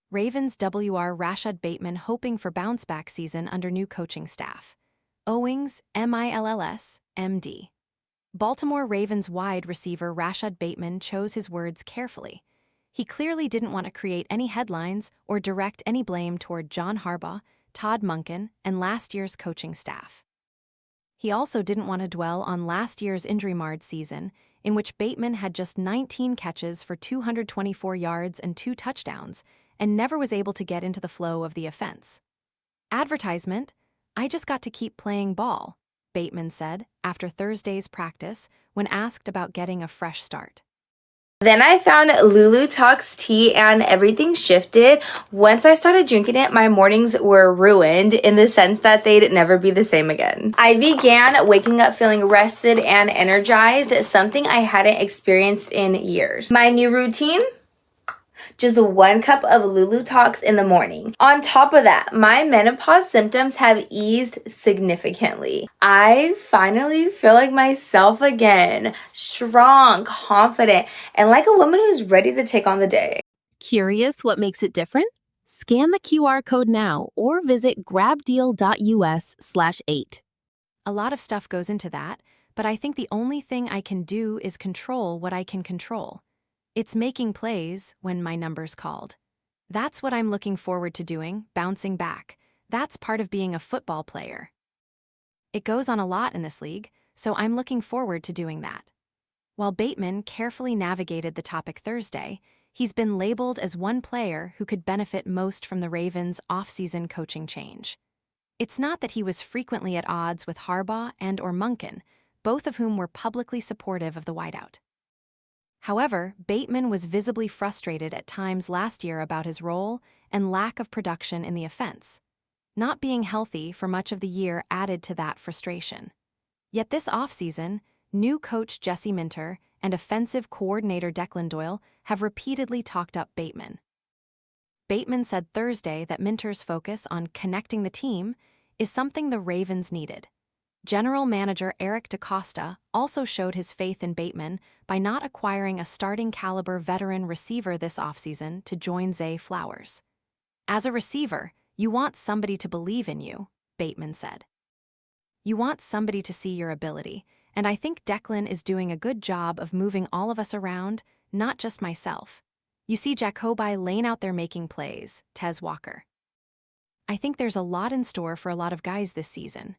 Ravens WR Rashod Bateman hoping for bounce-back season under new coaching staff. OWINGS MILLS, MD. Baltimore Ravens wide receiver Rashod Bateman chose his words carefully. He clearly didn't want to create any headlines or direct any blame toward John Harbaugh, Todd Monken, and last year's coaching staff. He also didn't want to dwell on last year's injury-marred season, in which Bateman had just 19 catches for 224 yards and 2 touchdowns, and never was able to get into the flow of the offense. Advertisement, I just got to keep playing ball, Bateman said after Thursday's practice when asked about getting a fresh start. Then I found Lulu Talks tea and everything shifted. Once I started drinking it, my mornings were ruined in the sense that they'd never be the same again. I began waking up feeling rested and energized, something I hadn't experienced in years. My new routine? Just 1 cup of Lulu Talks in the morning. On top of that, my menopause symptoms have eased significantly. I finally feel like myself again, strong, confident, and like a woman who's ready to take on the day. Curious what makes it different? Scan the QR code now or visit grabdeal.us/8. A lot of stuff goes into that, but I think the only thing I can do is control what I can control. It's making plays when my number's called. That's what I'm looking forward to doing, bouncing back. That's part of being a football player. It goes on a lot in this league, so I'm looking forward to doing that. While Bateman carefully navigated the topic Thursday, he's been labeled as one player who could benefit most from the Ravens' off-season coaching change. It's not that he was frequently at odds with Harbaugh and/or Monken, both of whom were publicly supportive of the wideout. However, Bateman was visibly frustrated at times last year about his role and lack of production in the offense. Not being healthy for much of the year added to that frustration. Yet this offseason, new coach Jesse Minter and offensive coordinator Declan Doyle have repeatedly talked up Bateman. Bateman said Thursday that Minter's focus on connecting the team is something the Ravens needed. General Manager Eric DeCosta also showed his faith in Bateman by not acquiring a starting-caliber veteran receiver this offseason to join Zay Flowers. As a receiver, you want somebody to believe in you, Bateman said. You want somebody to see your ability, and I think Declan is doing a good job of moving all of us around, not just myself. You see Jacoby laying out there making plays, Tez Walker. I think there's a lot in store for a lot of guys this season.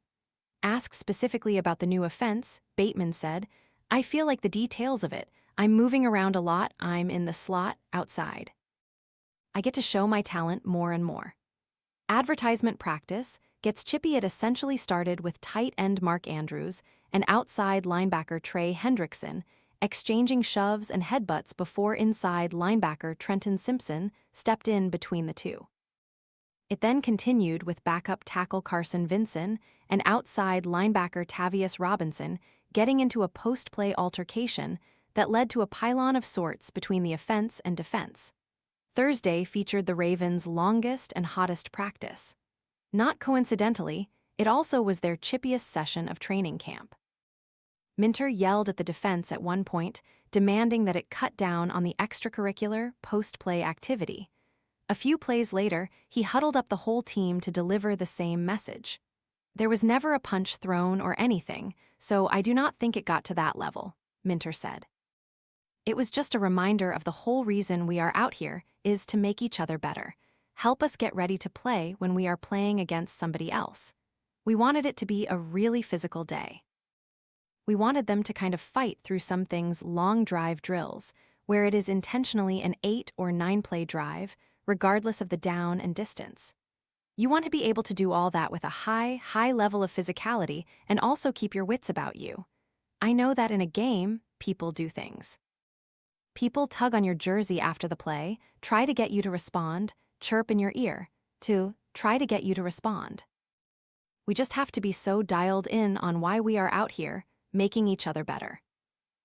Asked specifically about the new offense, Bateman said, I feel like the details of it. I'm moving around a lot. I'm in the slot, outside. I get to show my talent more and more. Advertisement practice gets chippy. It essentially started with tight end Mark Andrews and outside linebacker Trey Hendrickson exchanging shoves and headbutts before inside linebacker Trenton Simpson stepped in between the two. It then continued with backup tackle Carson Vinson and outside linebacker Tavius Robinson getting into a post-play altercation that led to a pylon of sorts between the offense and defense. Thursday featured the Ravens' longest and hottest practice. Not coincidentally, it also was their chippiest session of training camp. Minter yelled at the defense at one point, demanding that it cut down on the extracurricular post-play activity. A few plays later, he huddled up the whole team to deliver the same message. There was never a punch thrown or anything, so I do not think it got to that level, Minter said. It was just a reminder of the whole reason we are out here is to make each other better. Help us get ready to play when we are playing against somebody else. We wanted it to be a really physical day. We wanted them to kind of fight through some things long drive drills, where it is intentionally an 8 or 9 play drive, regardless of the down and distance. You want to be able to do all that with a high level of physicality and also keep your wits about you. I know that in a game, people do things. People tug on your jersey after the play, try to get you to respond, chirp in your ear, to try to get you to respond. We just have to be so dialed in on why we are out here, making each other better.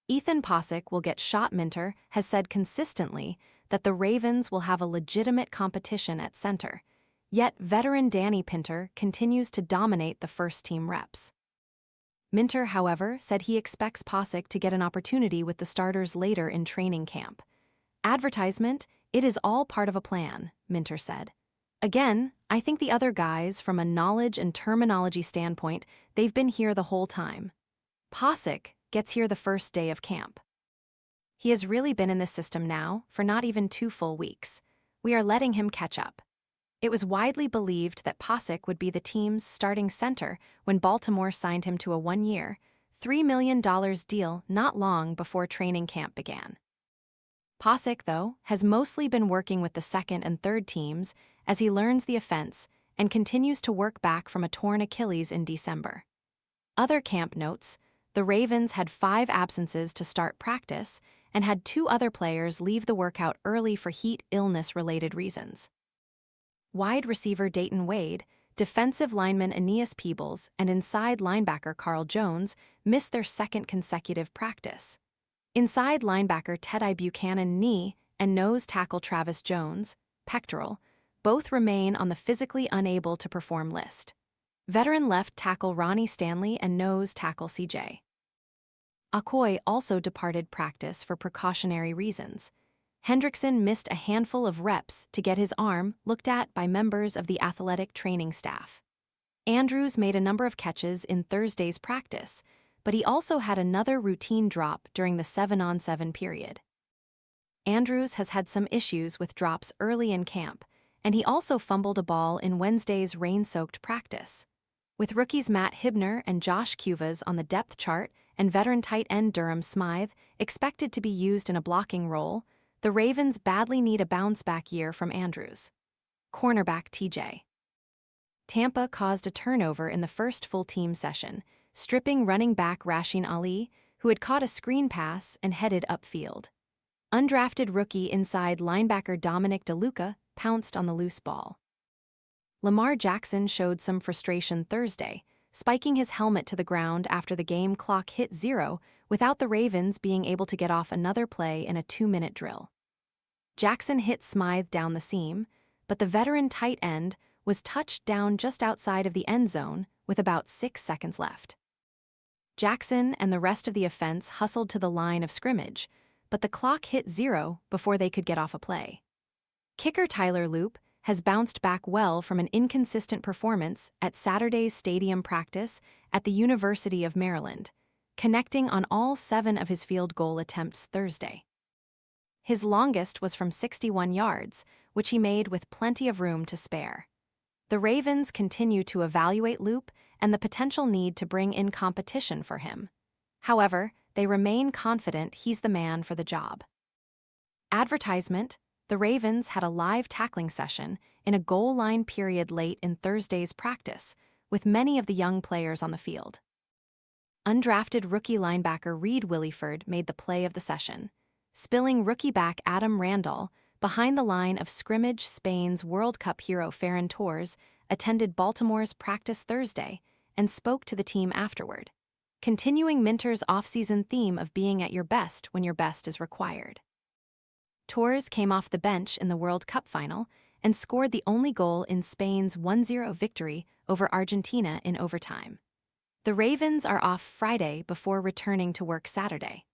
Ethan Posick will get shot. Minter has said consistently that the Ravens will have a legitimate competition at center, yet veteran Danny Pinter continues to dominate the first-team reps. Minter, however, said he expects Posick to get an opportunity with the starters later in training camp. Advertisement, It is all part of a plan, Minter said. Again, I think the other guys, from a knowledge and terminology standpoint, they've been here the whole time. Posick gets here the first day of camp. He has really been in this system now for not even 2 full weeks. We are letting him catch up. It was widely believed that Posick would be the team's starting center when Baltimore signed him to a 1-year, $3 million deal not long before training camp began. Posick, though, has mostly been working with the second and third teams as he learns the offense and continues to work back from a torn Achilles in December. Other camp notes: the Ravens had 5 absences to start practice and had 2 other players leave the workout early for heat illness-related reasons. Wide receiver Dayton Wade, defensive lineman Aeneas Peebles, and inside linebacker Carl Jones missed their second consecutive practice. Inside linebacker Teddy Buchanan knee and nose tackle Travis Jones, pectoral, both remain on the physically unable to perform list. Veteran left tackle Ronnie Stanley and nose tackle CJ Okoye also departed practice for precautionary reasons. Hendrickson missed a handful of reps to get his arm looked at by members of the athletic training staff. Andrews made a number of catches in Thursday's practice, but he also had another routine drop during the 7-on-7 period. Andrews has had some issues with drops early in camp, and he also fumbled a ball in Wednesday's rain-soaked practice. With rookies Matt Hibner and Josh Cuvas on the depth chart and veteran tight end Durham Smythe expected to be used in a blocking role, the Ravens badly need a bounce-back year from Andrews. Cornerback TJ Tampa caused a turnover in the first full team session, stripping running back Rasheen Ali, who had caught a screen pass and headed upfield. Undrafted rookie inside linebacker Dominic DeLuca pounced on the loose ball. Lamar Jackson showed some frustration Thursday, spiking his helmet to the ground after the game clock hit 0 without the Ravens being able to get off another play in a 2-minute drill. Jackson hit Smythe down the seam, but the veteran tight end was touched down just outside of the end zone with about 6 seconds left. Jackson and the rest of the offense hustled to the line of scrimmage, but the clock hit 0 before they could get off a play. Kicker Tyler Loop has bounced back well from an inconsistent performance at Saturday's stadium practice at the University of Maryland, connecting on all 7 of his field goal attempts Thursday. His longest was from 61 yards, which he made with plenty of room to spare. The Ravens continue to evaluate Loop and the potential need to bring in competition for him. However, they remain confident he's the man for the job. Advertisement: the Ravens had a live tackling session in a goal line period late in Thursday's practice, with many of the young players on the field. Undrafted rookie linebacker Reed Williford made the play of the session, spilling rookie back Adam Randall behind the line of scrimmage. Spain's World Cup hero Ferran Torres attended Baltimore's practice Thursday and spoke to the team afterward, continuing Minter's offseason theme of being at your best when your best is required. Torres came off the bench in the World Cup final and scored the only goal in Spain's 1-0 victory over Argentina in overtime. The Ravens are off Friday before returning to work Saturday.